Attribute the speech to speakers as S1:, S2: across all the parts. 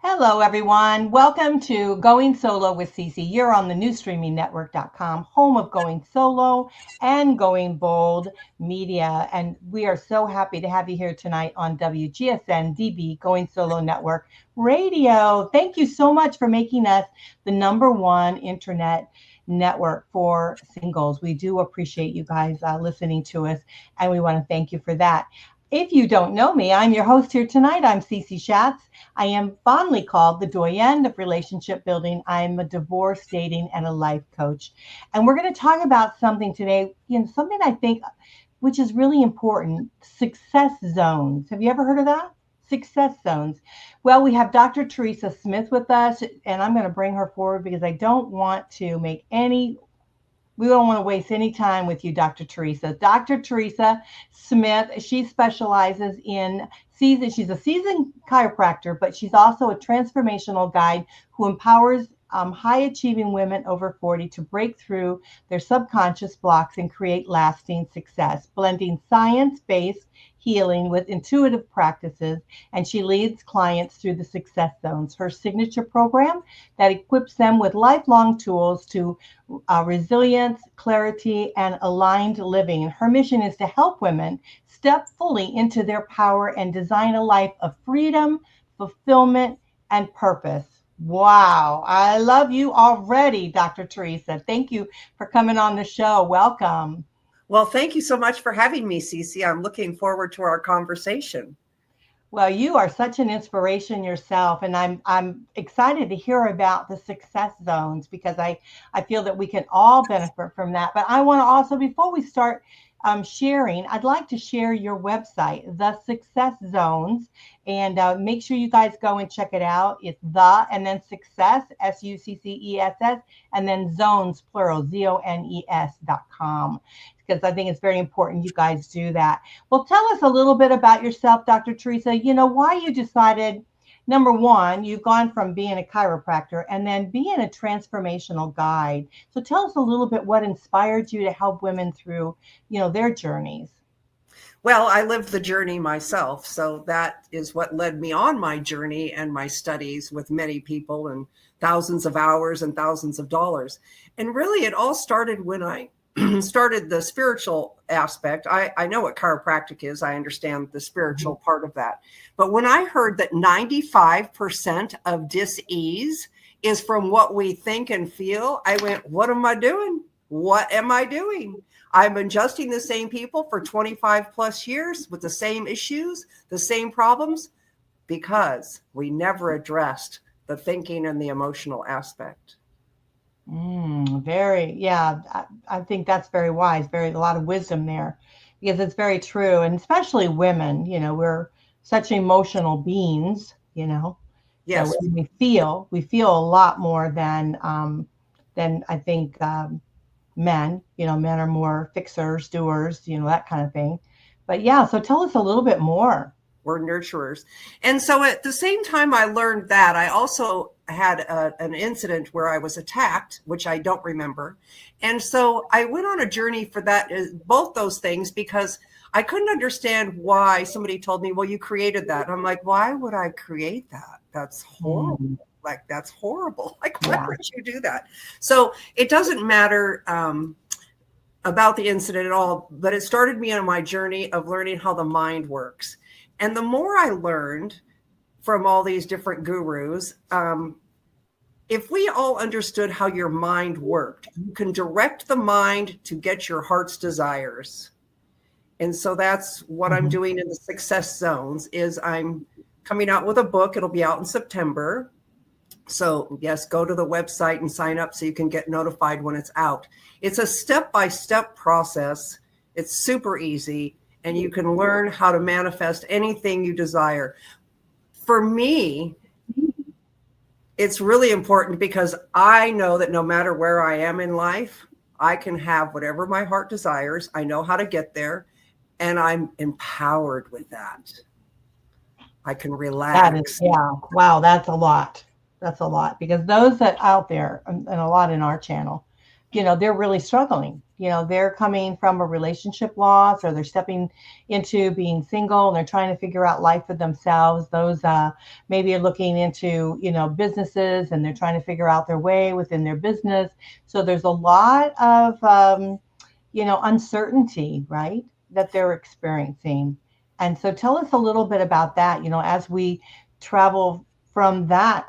S1: Hello, everyone. Welcome to Going Solo with Cece. You're on the newstreamingnetwork.com, home of Going Solo and Going Bold Media. And we are so happy to have you here tonight on WGSN-DB, Going Solo Network Radio. Thank you so much for making us the #1 internet network for singles. We do appreciate you guys listening to us, and we want to thank you for that. If you don't know me, I'm your host here tonight. I'm Cece Shatz. I am fondly called the Doyenne of Relationship Building. I'm a divorce, dating, and a life coach. And we're going to talk about something today, something I think which is really important, success zones. Have you ever heard of that? Success zones. Well, we have Dr. Theresa Smith with us, and I'm going to bring her forward because I don't want to we don't want to waste any time with you, Dr. Theresa. Dr. Theresa Smith, she specializes in she's a seasoned chiropractor, but she's also a transformational guide who empowers high-achieving women over 40 to break through their subconscious blocks and create lasting success, blending science-based healing with intuitive practices, and she leads clients through the success zones, her signature program that equips them with lifelong tools to resilience, clarity, and aligned living. Her mission is to help women step fully into their power and design a life of freedom, fulfillment, and purpose. Wow, I love you already, Dr. Theresa. Thank you for coming on the show. Welcome.
S2: Well, thank you so much for having me, Cece. I'm looking forward to our conversation.
S1: Well, you are such an inspiration yourself, and I'm excited to hear about the success zones because I feel that we can all benefit from that. But I want to also, before we start sharing, I'd like to share your website, The Success Zones, and make sure you guys go and check it out. It's and then success, SUCCESS, and then zones, plural, ZONES.com. Because I think it's very important you guys do that. Well, tell us a little bit about yourself, Dr. Theresa. Why you decided, number one, you've gone from being a chiropractor and then being a transformational guide. So tell us a little bit what inspired you to help women through, their journeys.
S2: Well, I lived the journey myself. So that is what led me on my journey and my studies with many people and thousands of hours and thousands of dollars. And really, it all started when I started the spiritual aspect. I know what chiropractic is. I understand the spiritual part of that. But when I heard that 95% of dis-ease is from what we think and feel, I went, what am I doing? What am I doing? I'm adjusting the same people for 25 plus years with the same issues, the same problems, because we never addressed the thinking and the emotional aspect.
S1: I think that's very wise, a lot of wisdom there, because it's very true. And especially women, we're such emotional beings,
S2: Yes.
S1: So we feel a lot more than I think men, men are more fixers, doers, that kind of thing. But so tell us a little bit more.
S2: We're nurturers. And so at the same time I learned that, I also had an incident where I was attacked, which I don't remember. And so I went on a journey for that, both those things, because I couldn't understand why somebody told me, well, you created that. And I'm like, why would I create that? That's horrible. That's horrible. Why would you do that? So it doesn't matter about the incident at all, but it started me on my journey of learning how the mind works. And the more I learned from all these different gurus, if we all understood how your mind worked, you can direct the mind to get your heart's desires. And so that's what I'm doing in the success zones. Is I'm coming out with a book. It'll be out in September. So yes, go to the website and sign up so you can get notified when it's out. It's a step-by-step process. It's super easy. And you can learn how to manifest anything you desire. For me, it's really important because I know that no matter where I am in life, I can have whatever my heart desires. I know how to get there, and I'm empowered with that. I can relax.
S1: Wow, that's a lot. That's a lot, because those that out there, and a lot in our channel, they're really struggling. They're coming from a relationship loss, or they're stepping into being single and they're trying to figure out life for themselves. Those maybe are looking into, businesses, and they're trying to figure out their way within their business. So there's a lot of, uncertainty, right, that they're experiencing. And so tell us a little bit about that, as we travel from that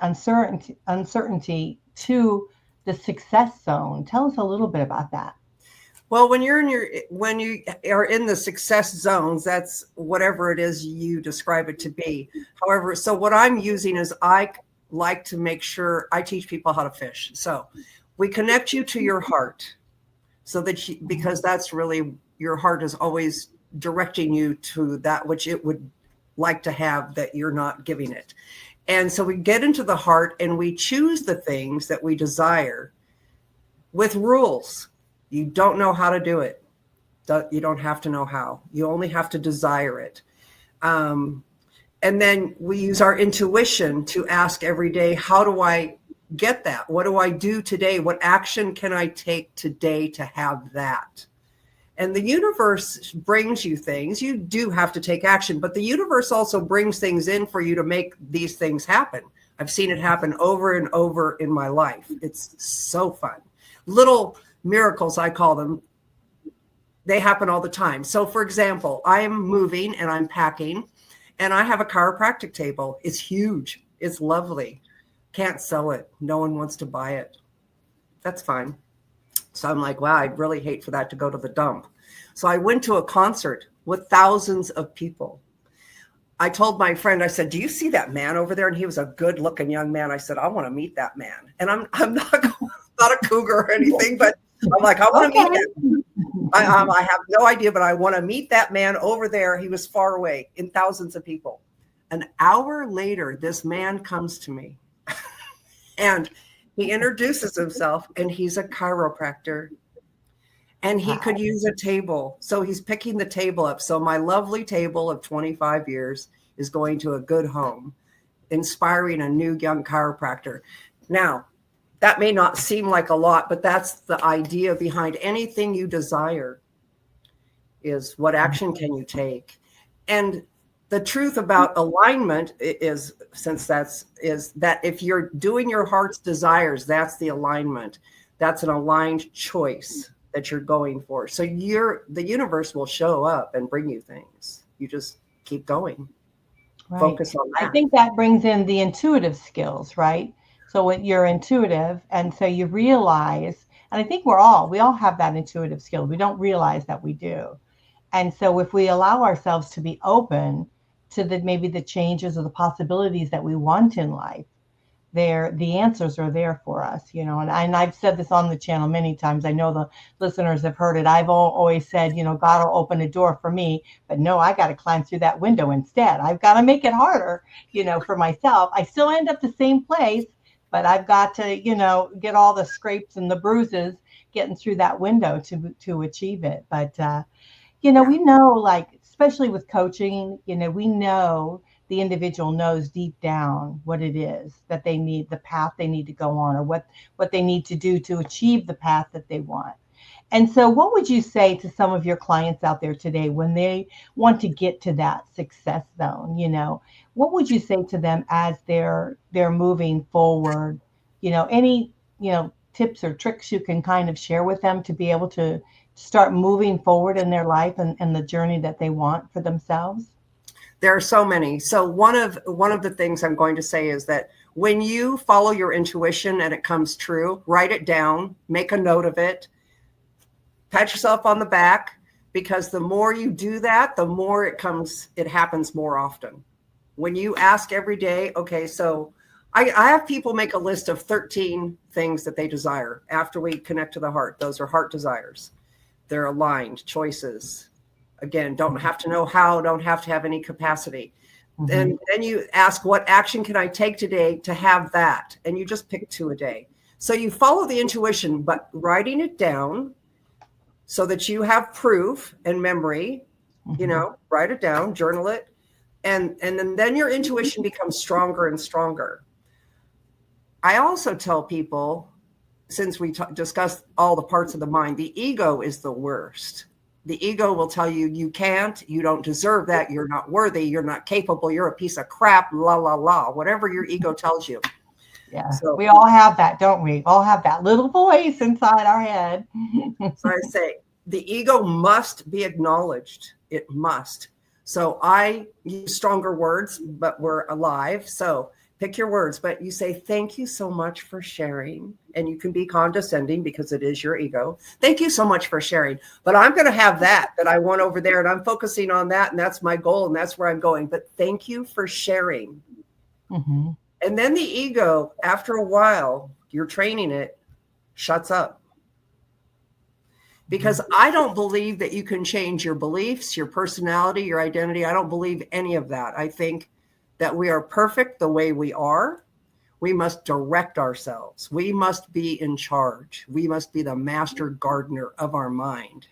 S1: uncertainty to the success zone. Tell us a little bit about that.
S2: Well, when you are in the success zones, that's whatever it is you describe it to be. However, so what I'm using is, I like to make sure I teach people how to fish. So we connect you to your heart, so that because that's really, your heart is always directing you to that which it would like to have that you're not giving it. And so we get into the heart and we choose the things that we desire with rules. You don't know how to do it. You don't have to know how. You only have to desire it. And then we use our intuition to ask every day, how do I get that? What do I do today? What action can I take today to have that? And the universe brings you things. You do have to take action, but the universe also brings things in for you to make these things happen. I've seen it happen over and over in my life. It's so fun. Little miracles, I call them. They happen all the time. So for example, I am moving and I'm packing, and I have a chiropractic table. It's huge. It's lovely. Can't sell it. No one wants to buy it. That's fine. So I'm like, wow, I'd really hate for that to go to the dump. So I went to a concert with thousands of people. I told my friend, I said, do you see that man over there? And he was a good looking young man. I said, I want to meet that man. And I'm not a cougar or anything, but I'm like, I want to meet him. I have no idea, but I want to meet that man over there. He was far away in thousands of people. An hour later, this man comes to me and he introduces himself, and he's a chiropractor, and he could use a table. So he's picking the table up. So my lovely table of 25 years is going to a good home, inspiring a new young chiropractor. Now, that may not seem like a lot, but that's the idea behind anything you desire, is what action can you take? And the truth about alignment is that if you're doing your heart's desires, that's the alignment. That's an aligned choice that you're going for. So the universe will show up and bring you things. You just keep going. Right. Focus on that.
S1: I think that brings in the intuitive skills, right? So when you're intuitive, and so you realize, and I think we all have that intuitive skill. We don't realize that we do. And so if we allow ourselves to be open to maybe the changes or the possibilities that we want in life, the answers are there for us, and I've said this on the channel many times. I know the listeners have heard it. I've always said, God will open a door for me, but no, I got to climb through that window instead. I've got to make it harder, for myself. I still end up the same place, but I've got to, get all the scrapes and the bruises getting through that window to achieve it. But, we know, like, especially with coaching, we know the individual knows deep down what it is that they need, the path they need to go on, or what they need to do to achieve the path that they want. And so what would you say to some of your clients out there today when they want to get to that success zone? What would you say to them as they're moving forward? Any, tips or tricks you can kind of share with them to be able to start moving forward in their life and the journey that they want for themselves?
S2: There are so many. So one of the things I'm going to say is that when you follow your intuition and it comes true, write it down, make a note of it, pat yourself on the back, because the more you do that, the more it happens more often. When you ask every day, okay, so I have people make a list of 13 things that they desire after we connect to the heart. Those are heart desires. They're aligned choices. Again, don't have to know how, don't have to have any capacity. Mm-hmm. And then you ask, what action can I take today to have that? And you just pick 2 a day. So you follow the intuition, but writing it down so that you have proof and memory, mm-hmm. Write it down, journal it. And then your intuition becomes stronger and stronger. I also tell people, since we discussed all the parts of the mind, the ego is the worst. The ego will tell you, you can't, you don't deserve that, you're not worthy, you're not capable, you're a piece of crap, la, la, la, whatever your ego tells you.
S1: Yeah,
S2: So
S1: we all have that, don't we? All have that little voice inside our head.
S2: so I say, the ego must be acknowledged. It must. So I use stronger words, but we're alive. So pick your words, but you say, thank you so much for sharing. And you can be condescending because it is your ego. Thank you so much for sharing. But I'm going to have that I want over there, and I'm focusing on that. And that's my goal. And that's where I'm going. But thank you for sharing.
S1: Mm-hmm.
S2: And then the ego, after a while, you're training it, shuts up. Because I don't believe that you can change your beliefs, your personality, your identity. I don't believe any of that. I think that we are perfect the way we are. We must direct ourselves. We must be in charge. We must be the master gardener of our mind.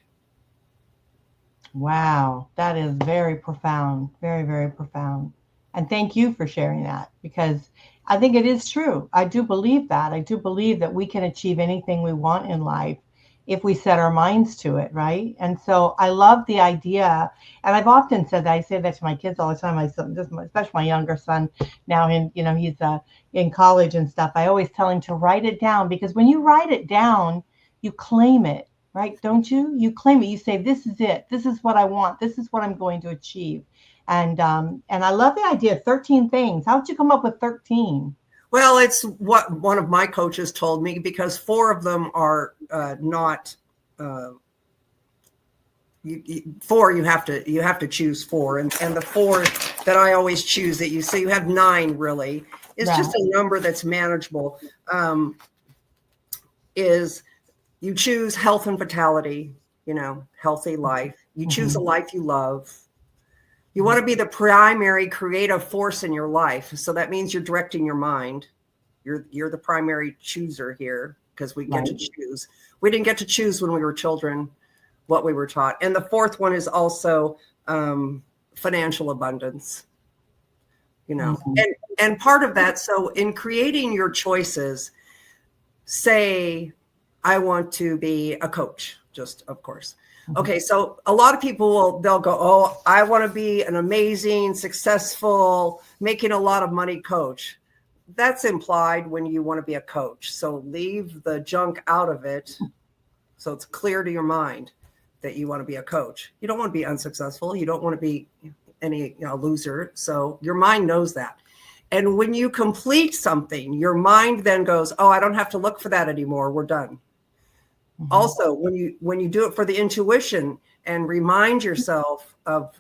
S1: Wow, that is very profound, very, very profound. And thank you for sharing that, because I think it is true. I do believe that. I do believe that we can achieve anything we want in life if we set our minds to it, right? And so I love the idea, and I've often said that. I say that to my kids all the time. Especially my younger son now, he's in college and stuff. I always tell him to write it down, because when you write it down, you claim it, right? Don't you? You claim it. You say, "This is it. This is what I want. This is what I'm going to achieve." And I love the idea of 13 things. How did you come up with 13?
S2: Well, it's what one of my coaches told me, because 4 of them are not. 4 you have to choose 4, and the 4 that I always choose that you say you have 9 really is just a number that's manageable. Is you choose health and vitality, healthy life. You choose a life you love. You want to be the primary creative force in your life. So that means you're directing your mind. You're the primary chooser here, because we get to choose. We didn't get to choose when we were children what we were taught. And the 4th one is also financial abundance, and part of that. So in creating your choices, say, I want to be a coach, just of course. Okay, so a lot of people they'll go, oh, I want to be an amazing, successful, making a lot of money coach. That's implied when you want to be a coach. So leave the junk out of it, so it's clear to your mind that you want to be a coach. You don't want to be unsuccessful. You don't want to be any loser. So your mind knows that. And when you complete something, your mind then goes, oh, I don't have to look for that anymore. We're done. Mm-hmm. Also, when you do it for the intuition and remind yourself of,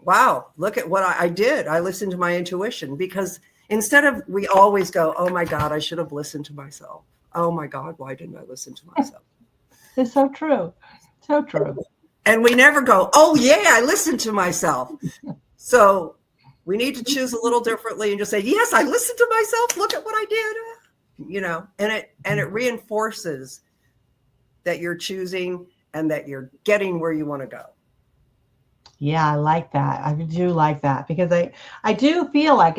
S2: wow, look at what I did. I listened to my intuition, because instead of, we always go, oh my God, I should have listened to myself. Oh my God, why didn't I listen to myself?
S1: It's so true. So true.
S2: And we never go, oh yeah, I listened to myself. So we need to choose a little differently and just say, yes, I listened to myself. Look at what I did. And it reinforces that you're choosing and that you're getting where you want to go.
S1: Yeah, I like that. I do like that, because I do feel like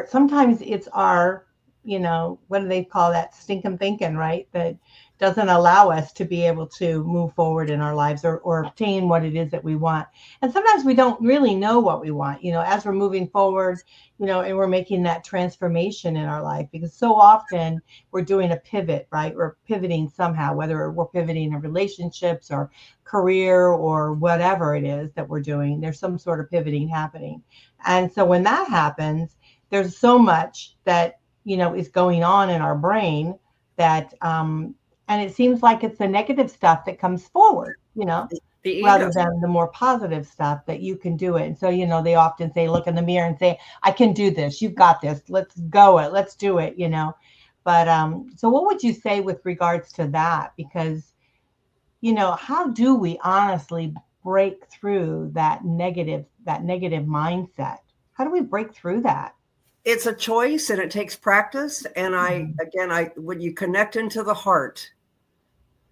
S1: sometimes it's our, what do they call that? Stinking thinking, right? That doesn't allow us to be able to move forward in our lives or obtain what it is that we want. And sometimes we don't really know what we want, as we're moving forward, and we're making that transformation in our life, because so often we're doing a pivot, right? We're pivoting somehow, whether we're pivoting in relationships or career or whatever it is that we're doing. There's some sort of pivoting happening. And so when that happens, there's so much that, is going on in our brain that, and it seems like it's the negative stuff that comes forward, rather than the more positive stuff that you can do it. And so, they often say, look in the mirror and say, I can do this. You've got this. Let's go it. Let's do it, But so what would you say with regards to that? Because, how do we honestly break through that negative mindset? How do we break through that?
S2: It's a choice, and it takes practice. And when you connect into the heart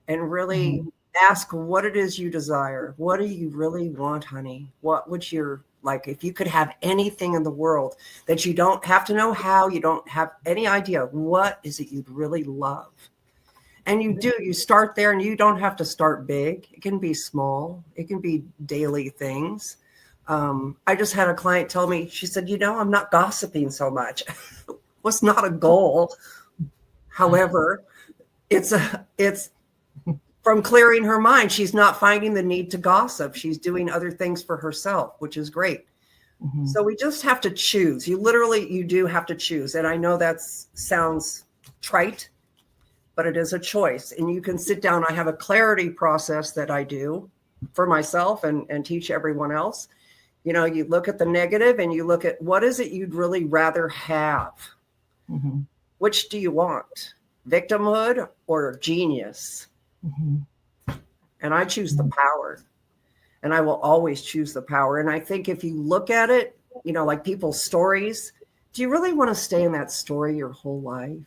S2: and really ask what it is you desire, what do you really want, honey? What would your, like, if you could have anything in the world that you don't have to know how, you don't have any idea, what is it you'd really love? And you start there, and you don't have to start big. It can be small. It can be daily things. I just had a client tell me, she said, I'm not gossiping so much. Was not a goal. However, it's from clearing her mind. She's not finding the need to gossip. She's doing other things for herself, which is great. Mm-hmm. So we just have to choose. You do have to choose. And I know that sounds trite, but it is a choice. And you can sit down. I have a clarity process that I do for myself and teach everyone else. You look at the negative and you look at what is it you'd really rather have? Mm-hmm. Which do you want? Victimhood or genius? Mm-hmm. And I choose the power. And I will always choose the power. And I think if you look at it, like people's stories, do you really want to stay in that story your whole life?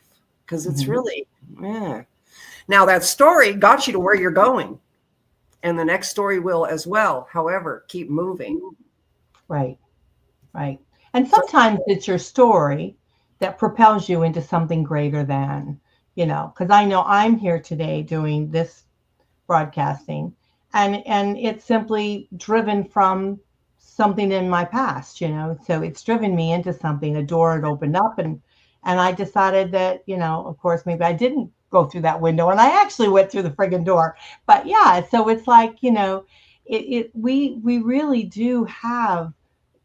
S2: Because it's really, Now that story got you to where you're going. And the next story will as well. However, keep moving.
S1: Right. And sometimes it's your story that propels you into something greater than, because I know I'm here today doing this broadcasting, and it's simply driven from something in my past, so it's driven me into something. A door had opened up, and I decided that, of course, maybe I didn't go through that window, and I actually went through the friggin' door. But yeah, so it's like, we really do have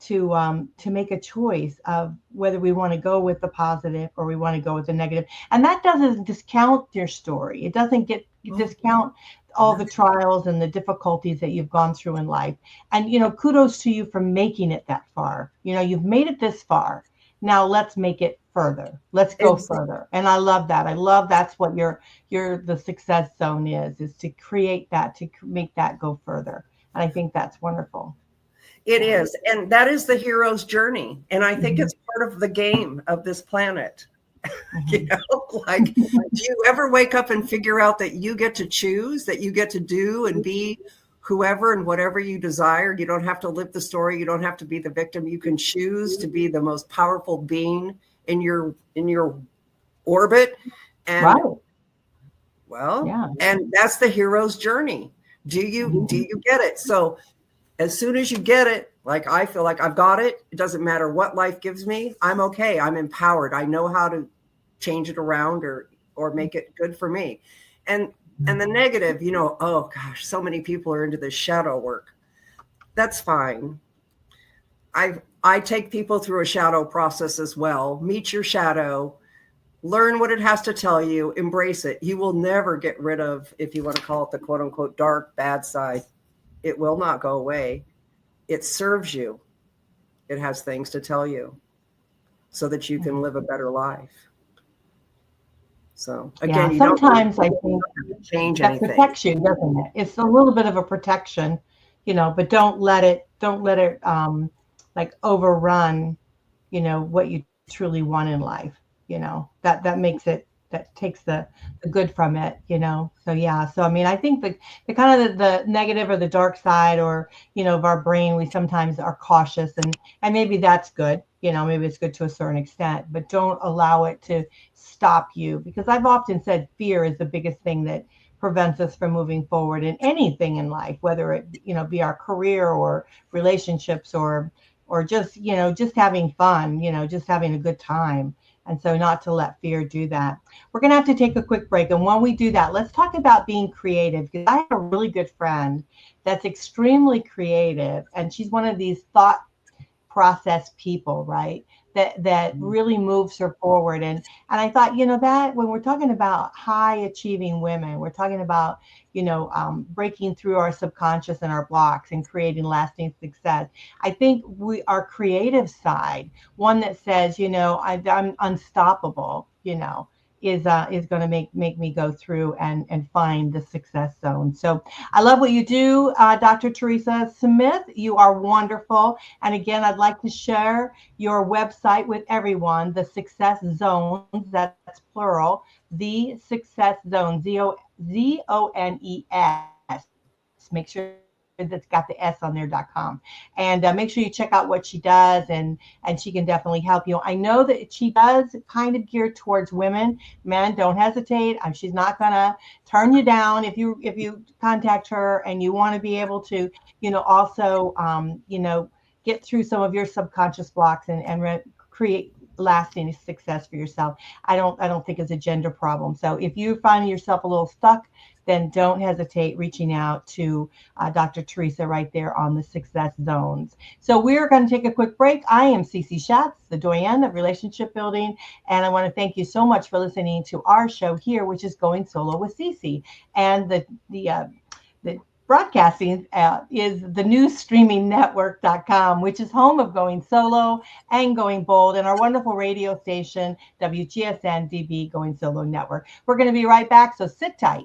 S1: to make a choice of whether we want to go with the positive or we want to go with the negative. And that doesn't discount your story. It doesn't discount all the trials and the difficulties that you've gone through in life. And, kudos to you for making it that far. You've made it this far. Now let's make it further. Let's go further. And I love that. That's what the success zone is to create that, to make that go further. And I think that's wonderful.
S2: It is. And that is the hero's journey. And I think it's part of the game of this planet. Do you ever wake up and figure out that you get to choose, that you get to do and be whoever and whatever you desire? You don't have to live the story. You don't have to be the victim. You can choose to be the most powerful being in your orbit. And and that's the hero's journey. Do you get it? So as soon as you get it, like I feel like I've got it, it doesn't matter what life gives me. I'm okay. I'm empowered. I know how to change it around or make it good for me. And the negative, oh gosh, so many people are into this shadow work. That's fine. I take people through a shadow process as well. Meet your shadow, learn what it has to tell you, embrace it. You will never get rid of, if you want to call it the quote unquote dark, bad side. It will not go away. It serves you. It has things to tell you so that you can live a better life. So again,
S1: sometimes I think
S2: change
S1: that
S2: anything.
S1: Protects you, doesn't it? It's a little bit of a protection, but don't let it like overrun, what you truly want in life. That makes it, that takes the good from it, So yeah. So I mean, I think the kind of the negative or the dark side or, of our brain, we sometimes are cautious and maybe that's good. Maybe it's good to a certain extent, but don't allow it to stop you, because I've often said fear is the biggest thing that prevents us from moving forward in anything in life, whether it, be our career or relationships or just, just having fun, just having a good time. And so not to let fear do that. We're going to have to take a quick break. And when we do that, let's talk about being creative, because I have a really good friend that's extremely creative. And she's one of these thought process people, right? That really moves her forward. And I thought, that when we're talking about high achieving women, we're talking about, breaking through our subconscious and our blocks and creating lasting success. I think our creative side, one that says, I'm unstoppable, is going to make me go through and find the success zone. So I love what you do, Dr. Theresa Smith. You are wonderful. And again, I'd like to share your website with everyone, the Success Zones, that's plural, the Success Zone, ZONES. Make sure that's got the S on there.com. And make sure you check out what she does, and she can definitely help you. I know that she does kind of gear towards women. Men, don't hesitate. She's not gonna turn you down if you contact her and you want to be able to, also, get through some of your subconscious blocks and create lasting success for yourself. I don't think it's a gender problem. So if you find yourself a little stuck, then don't hesitate reaching out to Dr. Theresa right there on the Success Zones. So we're going to take a quick break. I am Cece Shatz, the Doyenne of Relationship Building, and I want to thank you so much for listening to our show here, which is Going Solo with Cece. And the broadcasting is the newsstreamingnetwork.com, which is home of Going Solo and Going Bold, and our wonderful radio station, WGSN-DB Going Solo Network. We're going to be right back, so sit tight.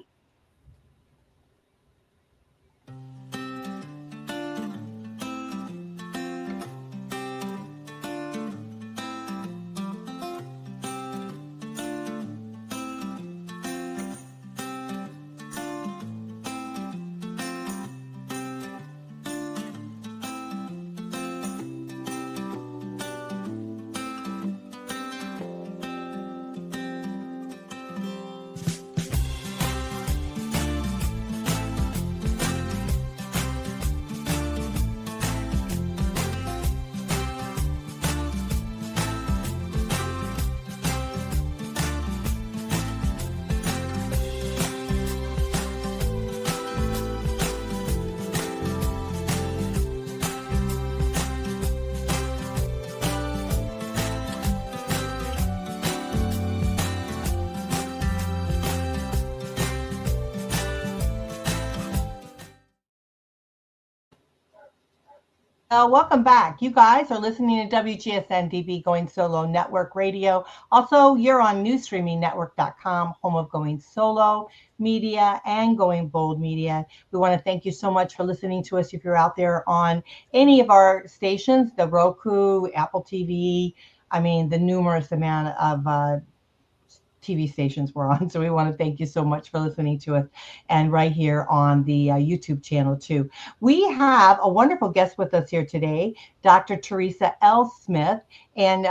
S1: Welcome back. You guys are listening to WGSN-DB Going Solo Network Radio. Also, you're on newsstreamingnetwork.com, home of Going Solo Media and Going Bold Media. We want to thank you so much for listening to us. If you're out there on any of our stations, the Roku, Apple TV, the numerous amount of TV stations we're on. So we want to thank you so much for listening to us, and right here on the YouTube channel too. We have a wonderful guest with us here today, Dr. Theresa L. Smith, and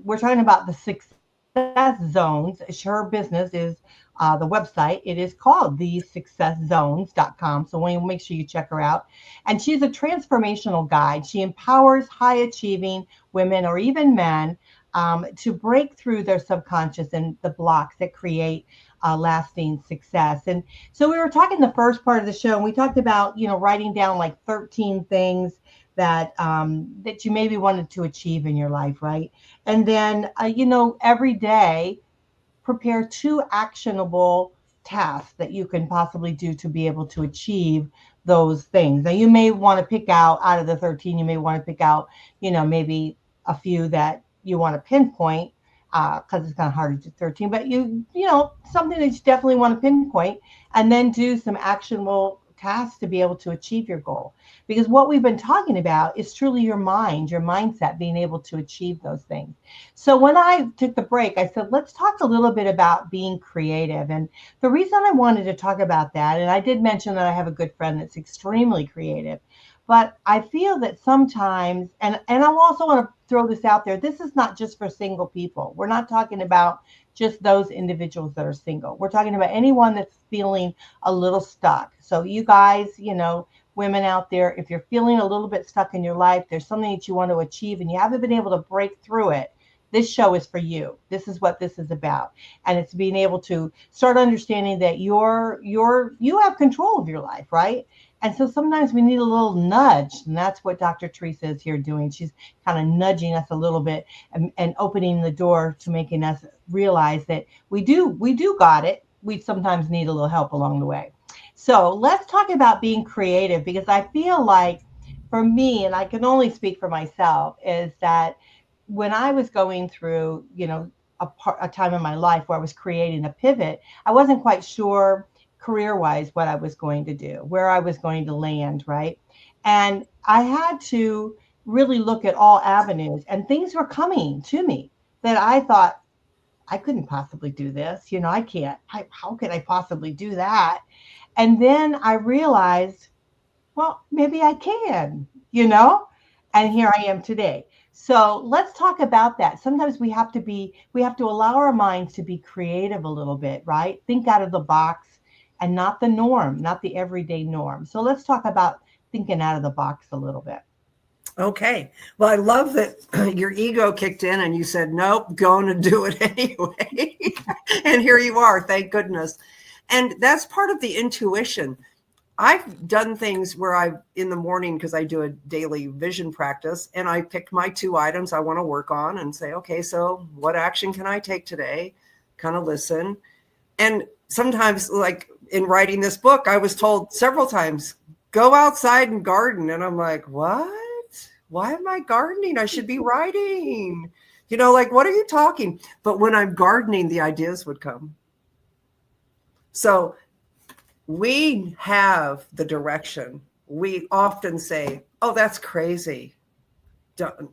S1: we're talking about the Success Zones. Her business is the website. It is called thesuccesszones.com. So we make sure you check her out. And she's a transformational guide. She empowers high achieving women or even men to break through their subconscious and the blocks that create lasting success. And so we were talking the first part of the show, and we talked about, writing down like 13 things that you maybe wanted to achieve in your life, right? And then, every day, prepare 2 actionable tasks that you can possibly do to be able to achieve those things. Now, you may want to pick out of the 13, you may want to pick out, maybe a few that you want to pinpoint, because it's kind of hard to do 13, but something that you definitely want to pinpoint, and then do some actionable tasks to be able to achieve your goal. Because what we've been talking about is truly your mind, your mindset, being able to achieve those things. So when I took the break, I said, let's talk a little bit about being creative. And the reason I wanted to talk about that, and I did mention that I have a good friend that's extremely creative, but I feel that sometimes, and I also want to throw this out there, this is not just for single people. We're not talking about just those individuals that are single. We're talking about anyone that's feeling a little stuck. So you guys, women out there, if you're feeling a little bit stuck in your life, there's something that you want to achieve and you haven't been able to break through it, this show is for you. This is what this is about. And it's being able to start understanding that you have control of your life, right? And so sometimes we need a little nudge, and that's what Dr. Theresa is here doing. She's kind of nudging us a little bit and opening the door to making us realize that we do got it. We sometimes need a little help along the way. So let's talk about being creative, because I feel like for me, and I can only speak for myself, is that when I was going through, a time in my life where I was creating a pivot, I wasn't quite sure career-wise what I was going to do, where I was going to land, right? And I had to really look at all avenues, and things were coming to me that I thought, I couldn't possibly do this. I can't. How could I possibly do that? And then I realized, well, maybe I can, you know? And here I am today. So let's talk about that. Sometimes we have to allow our minds to be creative a little bit, right? Think out of the box and not the norm, not the everyday norm. So let's talk about thinking out of the box a little bit.
S2: Okay. Well, I love that your ego kicked in and you said, nope, going to do it anyway. And here you are. Thank goodness. And that's part of the intuition. I've done things where in the morning, because I do a daily vision practice, and I pick my 2 items I want to work on and say, okay, so what action can I take today? Kind of listen. And sometimes, like in writing this book, I was told several times, go outside and garden. And I'm like, what? Why am I gardening? I should be writing. Like, what are you talking? But when I'm gardening, the ideas would come. So we have the direction. We often say, oh, that's crazy. Don't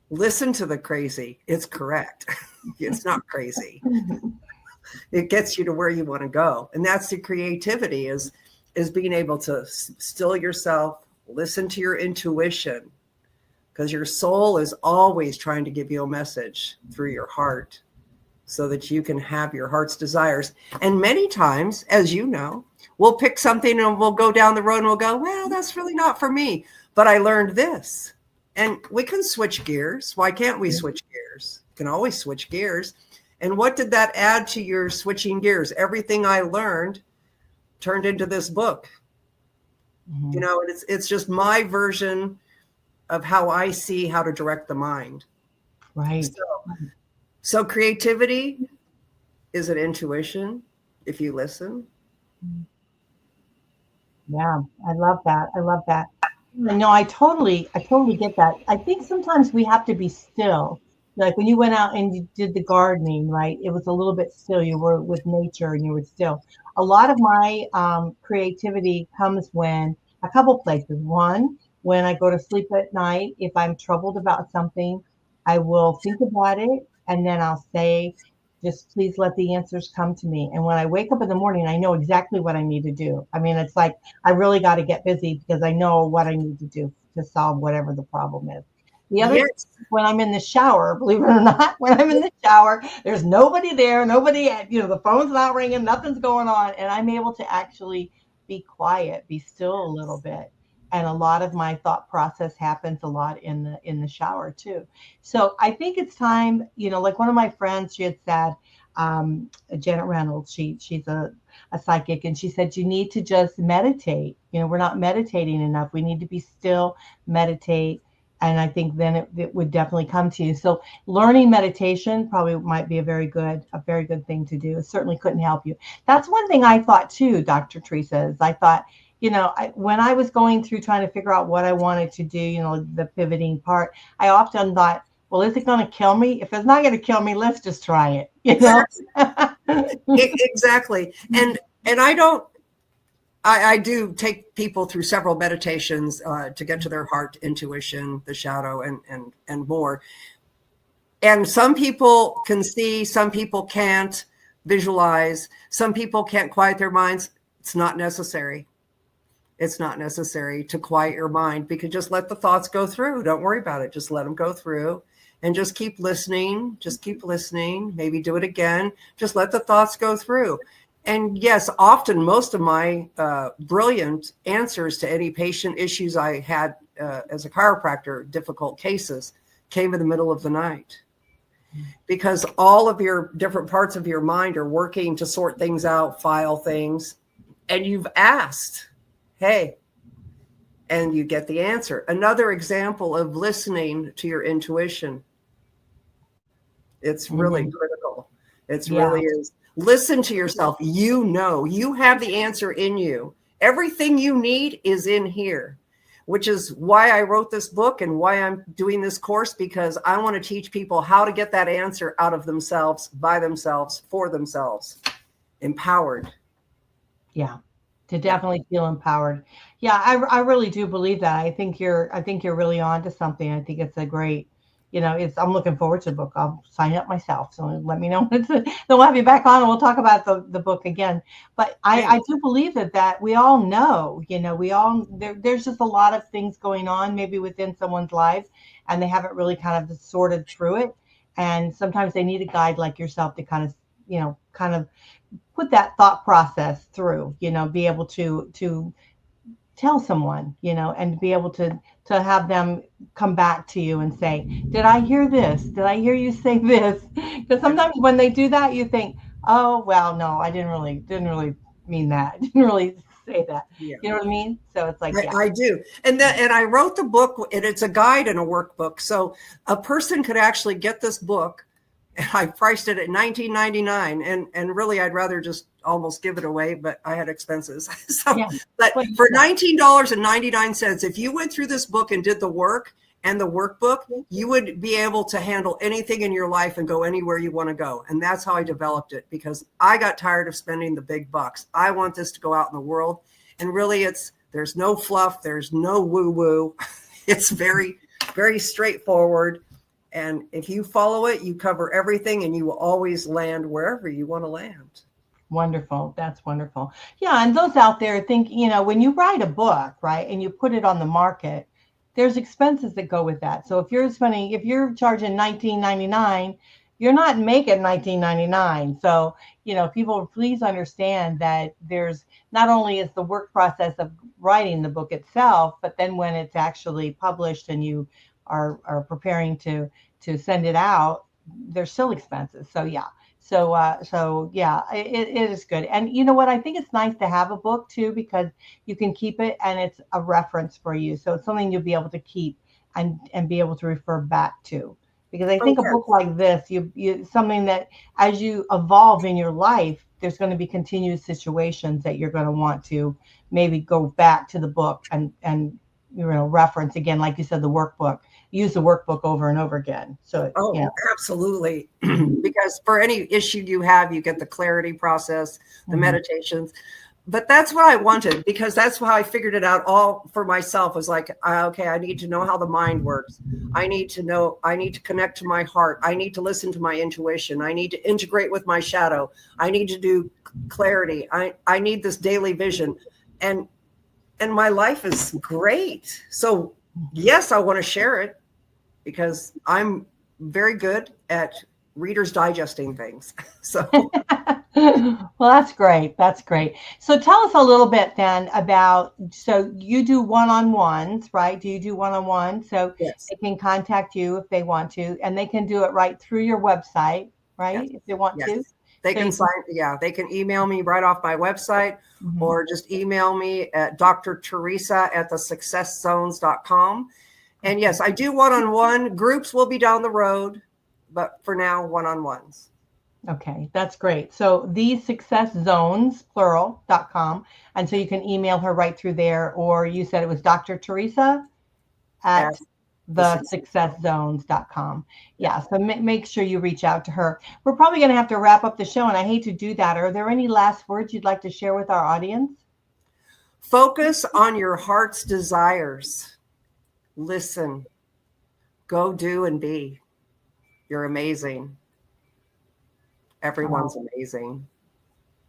S2: listen to the crazy. It's correct. It's not crazy. It gets you to where you want to go. And that's the creativity is being able to still yourself, listen to your intuition, because your soul is always trying to give you a message through your heart so that you can have your heart's desires. And many times, as you know, we'll pick something and we'll go down the road and we'll go, well, that's really not for me. But I learned this. And we can switch gears. Why can't we switch gears? You can always switch gears. And what did that add to your switching gears? Everything I learned turned into this book.
S1: Mm-hmm.
S2: It's just my version of how I see how to direct the mind.
S1: Right.
S2: So creativity is an intuition if you listen.
S1: Yeah, I love that. I love that. No, I totally get that. I think sometimes we have to be still. Like when you went out and you did the gardening, right? It was a little bit still. You were with nature and you were still. A lot of my creativity comes when a couple places. One, when I go to sleep at night, if I'm troubled about something, I will think about it and then I'll say, just please let the answers come to me. And when I wake up in the morning, I know exactly what I need to do. I mean, it's like I really got to get busy because I know what I need to do to solve whatever the problem is. The other
S2: Yes.
S1: thing, when I'm in the shower, believe it or not, when I'm in the shower, there's nobody there, the phone's not ringing, nothing's going on. And I'm able to actually be quiet, be still a little bit. And a lot of my thought process happens a lot in the shower too. So I think it's time, like one of my friends, she had said, Janet Reynolds, she's a psychic, and she said, you need to just meditate. We're not meditating enough. We need to be still, meditate. And I think then it would definitely come to you. So learning meditation probably might be a very good thing to do. It certainly couldn't help you. That's one thing I thought too, Dr. Teresa, is I thought, when I was going through trying to figure out what I wanted to do, the pivoting part, I often thought, well, is it going to kill me? If it's not going to kill me, let's just try it.
S2: Exactly. And I do take people through several meditations to get to their heart intuition, the shadow, and more. And some people can see, some people can't visualize, some people can't quiet their minds. It's not necessary. It's not necessary to quiet your mind, because just let the thoughts go through. Don't worry about it. Just let them go through and just keep listening. Just keep listening. Maybe do it again. Just let the thoughts go through. And yes, often most of my brilliant answers to any patient issues I had as a chiropractor, difficult cases, came in the middle of the night, because all of your different parts of your mind are working to sort things out, file things, and you've asked, hey, and you get the answer. Another example of listening to your intuition. It's really critical. It's really is. Listen to yourself. You have the answer in you. Everything you need is in here, which is why I wrote this book and why I'm doing this course, because I want to teach people how to get that answer out of themselves, by themselves, for themselves, empowered.
S1: Yeah. To definitely feel empowered. Yeah, I really do believe that. I think you're really on to something. I think it's a great I'm looking forward to the book. I'll sign up myself. So let me know when then we'll have you back on and we'll talk about the book again. But I do believe that we all know, there's just a lot of things going on maybe within someone's lives, and they haven't really kind of sorted through it. And sometimes they need a guide like yourself to kind of put that thought process through, be able to tell someone, and be able to have them come back to you and say, did I hear this? Did I hear you say this? Because sometimes when they do that, you think, oh, well, no, I didn't really mean that. I didn't really say that.
S2: Yeah.
S1: You know what I mean? So it's like, yeah.
S2: I do. And I wrote the book, and it's a guide and a workbook. So a person could actually get this book. I priced it at $19.99, and really I'd rather just almost give it away, but I had expenses. But for $19.99, if you went through this book and did the work and the workbook, you would be able to handle anything in your life and go anywhere you want to go. And that's how I developed it, because I got tired of spending the big bucks. I want this to go out in the world. And really there's no fluff. There's no woo woo. It's very, very straightforward. And if you follow it, you cover everything, and you will always land wherever you want to land.
S1: Wonderful. That's wonderful. Yeah. And those out there think, when you write a book, right, and you put it on the market, there's expenses that go with that. So if you're charging $19.99, you're not making $19.99. So, people, please understand that there's not only is the work process of writing the book itself, but then when it's actually published and you are preparing to send it out, there's still expenses. So yeah. So yeah, it is good. And you know what? I think it's nice to have a book too, because you can keep it and it's a reference for you. So it's something you'll be able to keep and be able to refer back to. Because I think a book like this, you something that as you evolve in your life, there's going to be continued situations that you're going to want to maybe go back to the book and reference again, like you said, the workbook. Use the workbook over and over again. So
S2: absolutely. Because for any issue you have, you get the clarity process, the meditations. But that's what I wanted, because that's how I figured it out all for myself. Was like, okay, I need to know how the mind works. I need to connect to my heart. I need to listen to my intuition. I need to integrate with my shadow. I need to do clarity. I need this daily vision. And my life is great. So yes, I want to share it, because I'm very good at Reader's Digesting things. So,
S1: well, that's great. That's great. So tell us a little bit then about, so you do one-on-ones, right? Do you do one-on-ones? So
S2: yes.
S1: They can contact you if they want to, and they can do it right through your website, right? Yes. If they want to.
S2: They can they can email me right off my website, or just email me at drteresa@thesuccesszones.com. And yes, I do one-on-one. Groups will be down the road, but for now, one-on-ones.
S1: Okay, that's great. So thesuccesszones, plural.com. And so you can email her right through there, or you said it was Dr. Theresa at thesuccesszones.com. Yeah, so make sure you reach out to her. We're probably going to have to wrap up the show, and I hate to do that. Are there any last words you'd like to share with our audience?
S2: Focus on your heart's desires. Listen. Go do and be. You're amazing. Everyone's amazing.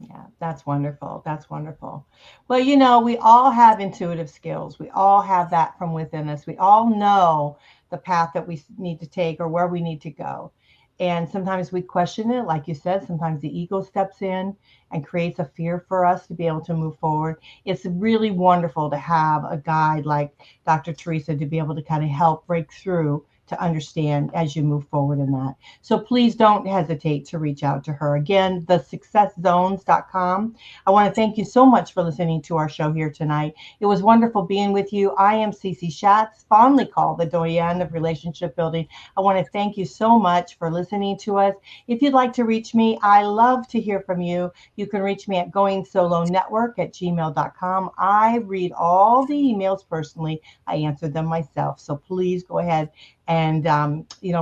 S1: Yeah, that's wonderful. That's wonderful. Well, we all have intuitive skills. We all have that from within us. We all know the path that we need to take or where we need to go. And sometimes we question it. Like you said, sometimes the ego steps in and creates a fear for us to be able to move forward. It's really wonderful to have a guide like Dr. Theresa to be able to kind of help break through to understand as you move forward in that. So please don't hesitate to reach out to her. Again, thesuccesszones.com. I want to thank you so much for listening to our show here tonight. It was wonderful being with you. I am Cece Shatz, fondly called the Doyenne of Relationship Building. I want to thank you so much for listening to us. If you'd like to reach me, I love to hear from you. You can reach me at goingsolonetwork@gmail.com. I read all the emails personally. I answer them myself. So please go ahead and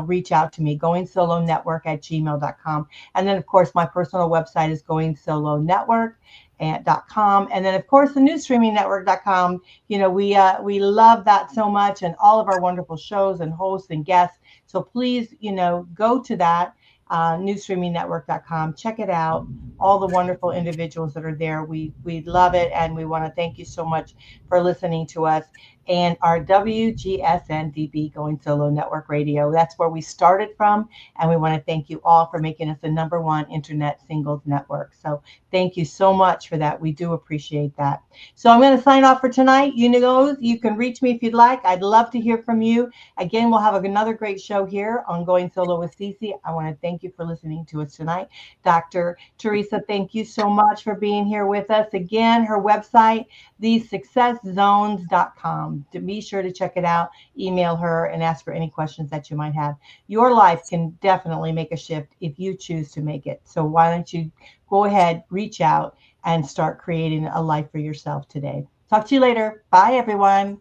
S1: reach out to me, goingsolonetwork@gmail.com. And then, of course, my personal website is goingsolonetwork.com. And then, of course, the newstreamingnetwork.com. We love that so much, and all of our wonderful shows and hosts and guests. So please, go to that, newstreamingnetwork.com. Check it out. All the wonderful individuals that are there. We love it, and we want to thank you so much for listening to us. And our WGSN-DB Going Solo Network Radio. That's where we started from, and we want to thank you all for making us the #1 internet singles network. So thank you so much for that. We do appreciate that. So I'm going to sign off for tonight. You can reach me if you'd like. I'd love to hear from you. Again, we'll have another great show here on Going Solo with Cece. I want to thank you for listening to us tonight. Dr. Theresa, thank you so much for being here with us. Again, her website, thesuccesszones.com. To be sure to check it out, email her, and ask her any questions that you might have. Your life can definitely make a shift if you choose to make it. So why don't you go ahead, reach out, and start creating a life for yourself today. Talk to you later. Bye, everyone.